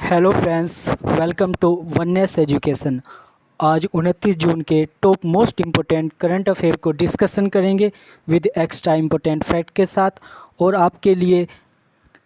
Hello friends, welcome to Oneness education. आज 29 जून के top most important current affair को डिस्कशन करेंगे विद एक्स्ट्रा इम्पोर्टेंट फैक्ट के साथ, और आपके लिए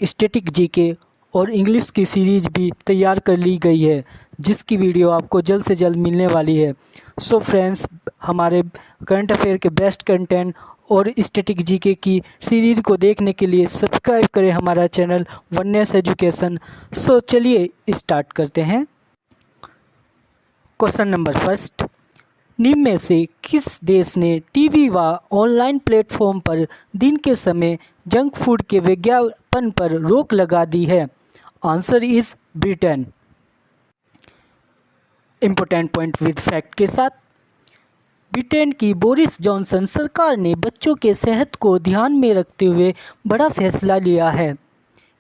स्टैटिक जीके और इंग्लिश की सीरीज भी तैयार कर ली गई है, जिसकी वीडियो आपको जल्द से जल्द मिलने वाली है। सो फ्रेंड्स, हमारे करंट अफेयर के बेस्ट कंटेंट और स्टैटिक जीके की सीरीज़ को देखने के लिए सब्सक्राइब करें हमारा चैनल वननेस एजुकेशन। सो चलिए स्टार्ट करते हैं। क्वेश्चन नंबर फर्स्ट, निम्न में से किस देश ने टीवी व ऑनलाइन प्लेटफॉर्म पर दिन के समय जंक फूड के विज्ञापन पर रोक लगा दी है? Answer is Britain. Important point with fact के साथ, ब्रिटेन की बोरिस जॉनसन सरकार ने बच्चों के सेहत को ध्यान में रखते हुए बड़ा फैसला लिया है।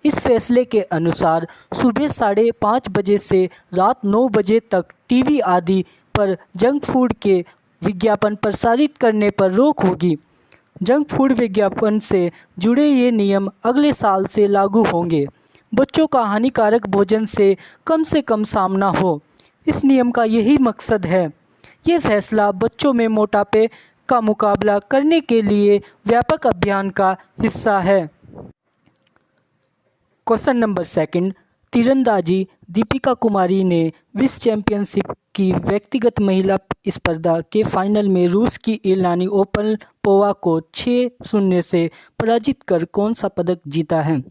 इस फैसले के अनुसार सुबह 5:30 बजे से रात 9 बजे तक टीवी आदि पर जंक फूड के विज्ञापन प्रसारित करने पर रोक होगी। जंक फूड विज्ञापन से जुड़े ये नियम अगले साल से लागू होंगे। बच्चों का हानिकारक भोजन से कम सामना हो, इस नियम का यही मकसद है। ये फैसला बच्चों में मोटापे का मुकाबला करने के लिए व्यापक अभियान का हिस्सा है। क्वेश्चन नंबर सेकंड, तीरंदाजी दीपिका कुमारी ने विश्व चैंपियनशिप की व्यक्तिगत महिला स्पर्धा के फाइनल में रूस की इलानी ओपलपोवा को 6-0 से पराजित कर कौन सा पदक जीता है?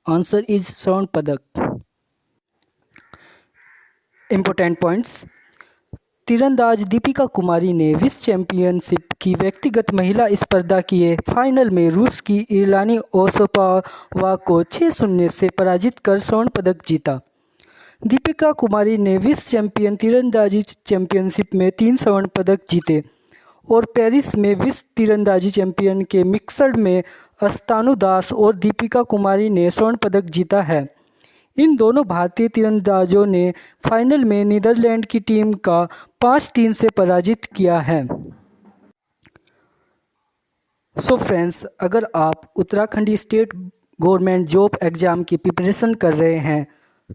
आंसर इज स्वर्ण पदक। इम्पोर्टेंट पॉइंट्स, तीरंदाज दीपिका कुमारी ने विश्व चैंपियनशिप की व्यक्तिगत महिला स्पर्धा के फाइनल में रूस की इलानी ओसोपावा को 6-0 से पराजित कर स्वर्ण पदक जीता। दीपिका कुमारी ने विश्व तीरंदाजी चैंपियनशिप में 3 स्वर्ण पदक जीते और पेरिस में विश्व तीरंदाजी चैंपियन के मिक्सड में अस्तानु दास और दीपिका कुमारी ने स्वर्ण पदक जीता है। इन दोनों भारतीय तीरंदाजों ने फाइनल में नीदरलैंड की टीम का 5-3 से पराजित किया है। सो फ्रेंड्स, अगर आप Uttarakhand state government job exam की प्रिपरेशन कर रहे हैं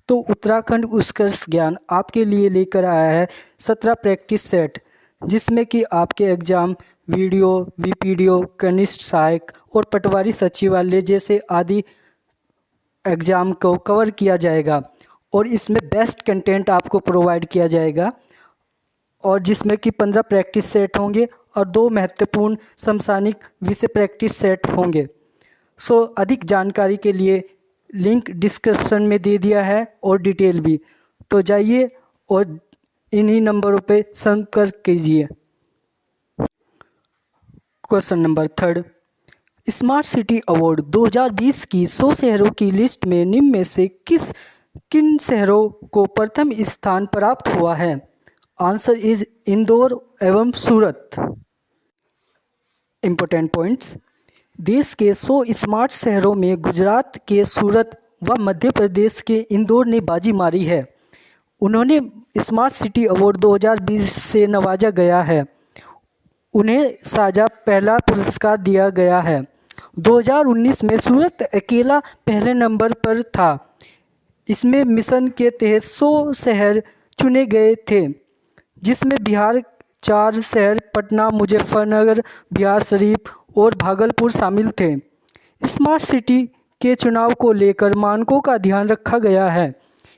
तो उत्तराखंड उत्कर्ष ज्ञान आपके लिए लेकर आया है 17 प्रैक्टिस सेट, जिसमें कि आपके एग्ज़ाम वीडियो, वीपीडीओ, कनिष्ठ सहायक और पटवारी सचिवालय जैसे आदि एग्ज़ाम को कवर किया जाएगा, और इसमें बेस्ट कंटेंट आपको प्रोवाइड किया जाएगा, और जिसमें कि 15 प्रैक्टिस सेट होंगे और 2 महत्वपूर्ण समसामयिक विषय प्रैक्टिस सेट होंगे। सो अधिक जानकारी के लिए लिंक डिस्क्रिप्शन में दे दिया है और डिटेल भी, तो जाइए और इन्हीं नंबरों पे संपर्क कीजिए। Question number third, smart city award 2020 की 100 शहरों की लिस्ट में निम्न में से किन शहरों को प्रथम स्थान प्राप्त हुआ है? आंसर इज इंदौर एवं सूरत। इम्पोर्टेंट पॉइंट्स, देश के 100 स्मार्ट शहरों में गुजरात के सूरत व मध्य प्रदेश के इंदौर ने बाजी मारी है। उन्होंने स्मार्ट सिटी अवार्ड 2020 से नवाजा गया है। उन्हें साझा पहला पुरस्कार दिया गया है। 2019 में सूरत अकेला पहले नंबर पर था। इसमें मिशन के तहत 100 शहर चुने गए थे, जिसमें बिहार 4 शहर पटना, मुजफ्फरनगर, बिहार शरीफ और भागलपुर शामिल थे। स्मार्ट सिटी के चुनाव को लेकर मानकों का ध्यान रखा गया है।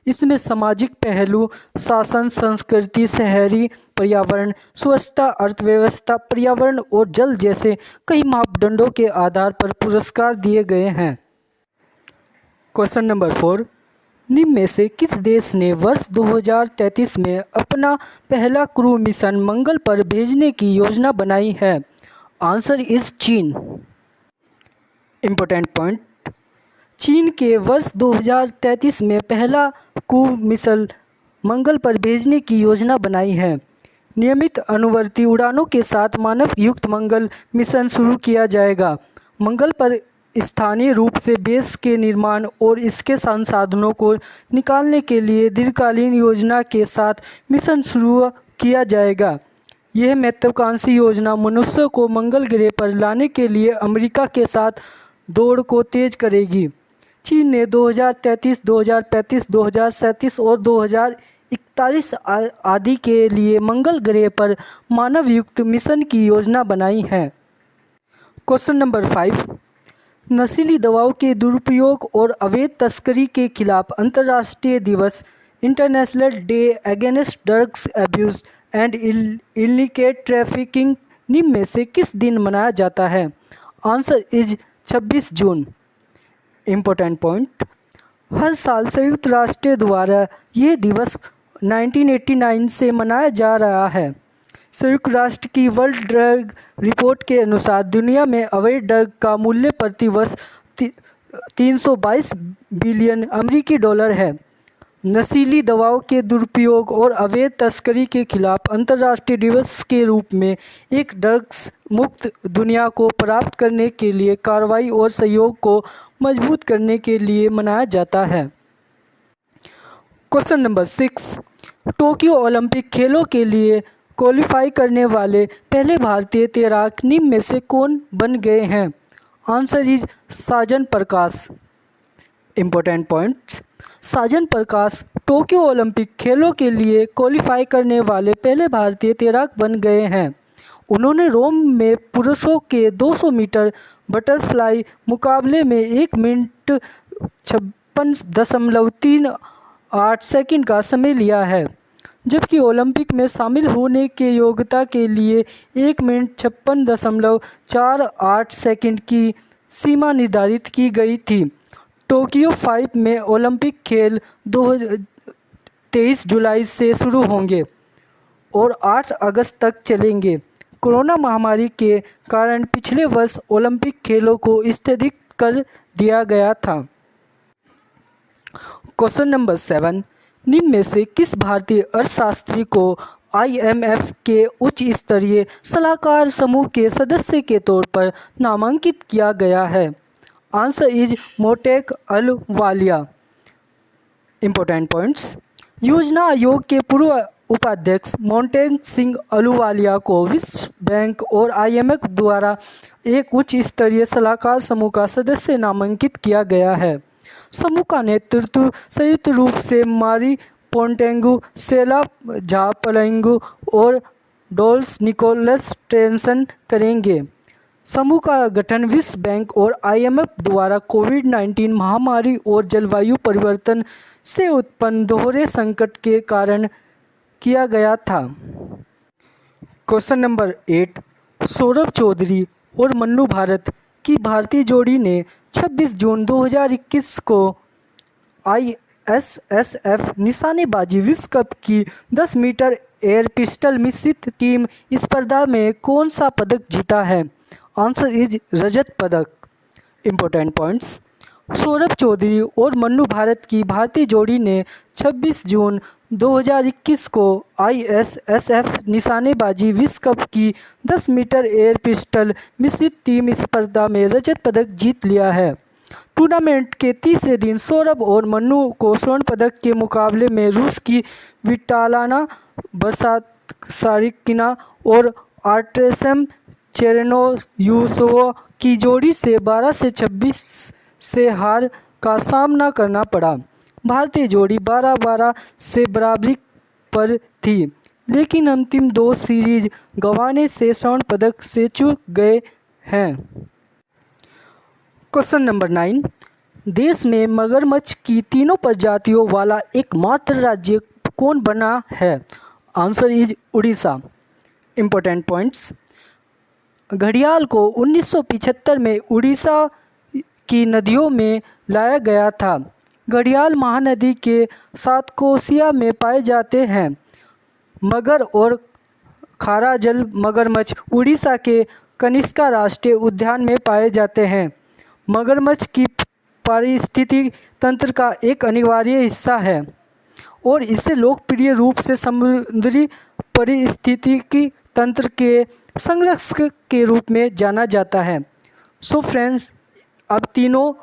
इसमें सामाजिक पहलू, शासन, संस्कृति, शहरी पर्यावरण, स्वच्छता, अर्थव्यवस्था, पर्यावरण और जल जैसे कई मापदंडों के आधार पर पुरस्कार दिए गए हैं। क्वेश्चन नंबर 4, निम्न में से किस देश ने वर्ष 2033 में अपना पहला क्रू मिशन मंगल पर भेजने की योजना बनाई है? आंसर इज चीन। इम्पोर्टेंट पॉइंट, चीन के वर्ष 2033 में पहला क्रू मिशन मंगल पर भेजने की योजना बनाई है। नियमित अनुवर्ती उड़ानों के साथ मानव युक्त मंगल मिशन शुरू किया जाएगा। मंगल पर स्थानीय रूप से बेस के निर्माण और इसके संसाधनों को निकालने के लिए दीर्घकालीन योजना के साथ मिशन शुरू किया जाएगा। यह महत्वाकांक्षी योजना मनुष्य को मंगल ग्रह पर लाने के लिए अमेरिका के साथ दौड़ को तेज करेगी। चीन ने 2033, 2035, 2037 और 2041 आदि के लिए मंगल ग्रह पर मानव युक्त मिशन की योजना बनाई है। क्वेश्चन नंबर 5, नशीली दवाओं के दुरुपयोग और अवैध तस्करी के खिलाफ अंतर्राष्ट्रीय दिवस international day against drugs abuse and illegal trafficking निम्न में से किस दिन मनाया जाता है? Answer is 26 June. Important point, हर साल संयुक्त राष्ट्र द्वारा यह दिवस 1989 से मनाया जा रहा है। संयुक्त राष्ट्र की वर्ल्ड ड्रग रिपोर्ट के अनुसार दुनिया में अवैध ड्रग का मूल्य प्रति वर्ष 322 बिलियन अमेरिकी डॉलर है। नशीली दवाओं के दुरुपयोग और अवैध तस्करी के खिलाफ अंतर्राष्ट्रीय दिवस के रूप में एक ड्रग्स मुक्त दुनिया को प्राप्त करने के लिए कार्रवाई और सहयोग को मजबूत करने के लिए मनाया जाता है। क्वेश्चन नंबर 6, टोक्यो ओलंपिक खेलों के लिए क्वालिफाई करने वाले पहले भारतीय तैराक निम्न में से कौन बन गए हैं? Answer is Sajan Prakash. Important points, Sajan Prakash Tokyo Olympic खेलों के लिए क्वालिफाई करने वाले पहले भारतीय तैराक बन गए हैं। उन्होंने रोम में पुरुषों के 200 मीटर बटरफ्लाई मुकाबले में 1 मिनट 56.38 सेकंड का समय लिया है, जबकि ओलंपिक में शामिल होने के योग्यता के लिए 1 मिनट 56.48 सेकंड की सीमा निर्धारित की गई थी। टोक्यो 5 में ओलंपिक खेल 23 जुलाई से शुरू होंगे और 8 अगस्त तक चलेंगे। कोरोना महामारी के कारण पिछले वर्ष ओलंपिक खेलों को स्थगित कर दिया गया था। क्वेश्चन नंबर 7, निम्न में से किस भारतीय अर्थशास्त्री को IMF के उच्च स्तरीय सलाहकार समूह के सदस्य के तौर पर नामांकित किया गया है? Answer is Montek Ahluwalia. Important points, योजना आयोग के पूर्व उपाध्यक्ष मोटेक सिंह अहलुवालिया को विश्व बैंक और IMF द्वारा एक उच्च स्तरीय सलाहकार समूह का सदस्य नामांकित किया गया है। समूह का नेतृत्व संयुक्त रूप से मारी पोंटेंगू, सेला झापलेंगू और डोल्स निकोलस टेंसन करेंगे। समूह का गठन विश्व बैंक और IMF द्वारा कोविड-19 महामारी और जलवायु परिवर्तन से उत्पन्न दोहरे संकट के कारण किया गया था। क्वेश्चन नंबर 8, सौरभ चौधरी और मन्नू भारत की भारतीय जोड़ी ने 26 जून 2021 को ISSF निशानेबाजी विश्व कप की 10 मीटर एयर पिस्टल मिश्रित टीम स्पर्धा में कौन सा पदक जीता है? आंसर इज रजत पदक। इम्पोर्टेंट पॉइंट्स, सौरभ चौधरी और मन्नू भारत की भारतीय जोड़ी ने 26 जून 2021 को ISSF निशानेबाजी विश्व कप की 10 मीटर एयर पिस्टल मिश्रित टीम स्पर्धा में रजत पदक जीत लिया है। टूर्नामेंट के तीसरे दिन सौरभ और मन्नू को स्वर्ण पदक के मुकाबले में रूस की विटालाना बसासारिकिना और आर्टेसम चेरेनोयुसोवा की जोड़ी से 12 से 26 से हार का सामना करना पड़ा। भारतीय जोड़ी 12-12 से बराबरी पर थी, लेकिन अंतिम 2 सीरीज गंवाने से स्वर्ण पदक से चूक गए हैं। क्वेश्चन नंबर 9, देश में मगरमच्छ की तीनों प्रजातियों वाला एकमात्र राज्य कौन बना है? Answer is Orissa. Important points, घड़ियाल को 1975 में उड़ीसा की नदियों में लाया गया था। घड़ियाल महानदी के सातकोशिया में पाए जाते हैं। मगर और खारा जल मगरमच्छ उड़ीसा के कनिष्का राष्ट्रीय उद्यान में पाए जाते हैं। मगरमच्छ की पारिस्थितिकी तंत्र का एक अनिवार्य हिस्सा है और इसे लोकप्रिय रूप से समुद्री पारिस्थितिकी तंत्र के संरक्षक के रूप में जाना जाता है। सो फ्रेंड्स, अब तीनों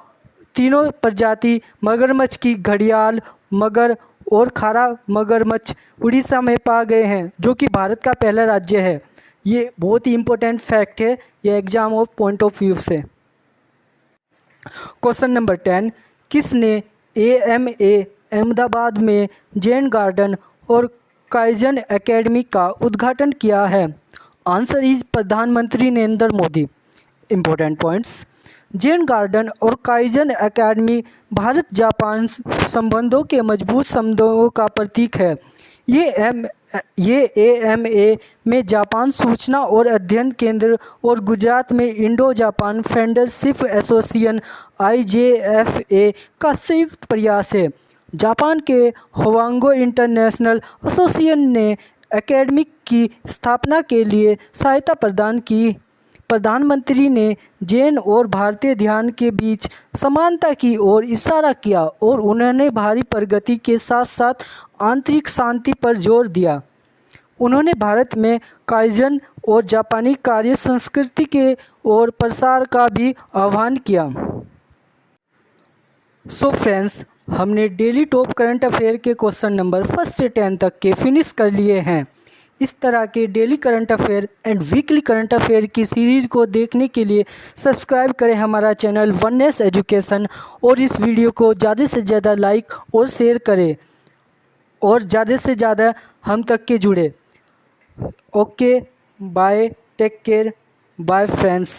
प्रजाति मगरमच्छ की घड़ियाल, मगर और खारा मगरमच्छ उड़ीसा में पा गए हैं, जो कि भारत का पहला राज्य है। ये बहुत ही इम्पोर्टेंट फैक्ट है ये एग्जाम और पॉइंट ऑफ व्यू से। क्वेश्चन नंबर 10, किसने AMA अहमदाबाद में जैन गार्डन और काइजन एकेडमी का उद्घाटन किया है? आंसर इज प्रधानमंत्री Narendra Modi. Important points. Jain garden और काइजन एकेडमी भारत जापान संबंधों के मजबूत संबंधों का प्रतीक है। ये AMA में जापान सूचना और अध्ययन केंद्र और गुजरात में Indo Japan friendship association IJFA का संयुक्त प्रयास है। जापान के होवांगो इंटरनेशनल एसोसिएशन ने एकेडमी की स्थापना के लिए सहायता प्रदान की। प्रधानमंत्री ने जैन और भारतीय ध्यान के बीच समानता की ओर इशारा किया और उन्होंने भारी प्रगति के साथ साथ आंतरिक शांति पर जोर दिया। उन्होंने भारत में काइजन और जापानी कार्य संस्कृति के और प्रसार का भी आह्वान किया। सो फ्रेंड्स, हमने डेली टॉप करंट अफेयर के क्वेश्चन नंबर 1 से 10 तक के फिनिश कर लिए हैं। इस तरह के daily current affair and weekly current affair की सीरीज़ को देखने के लिए सब्सक्राइब करें हमारा चैनल वननेस एजुकेशन और इस वीडियो को ज़्यादा से ज़्यादा लाइक और शेयर करें और ज़्यादा से ज़्यादा हम तक के जुड़े। Okay, bye, take care, bye friends.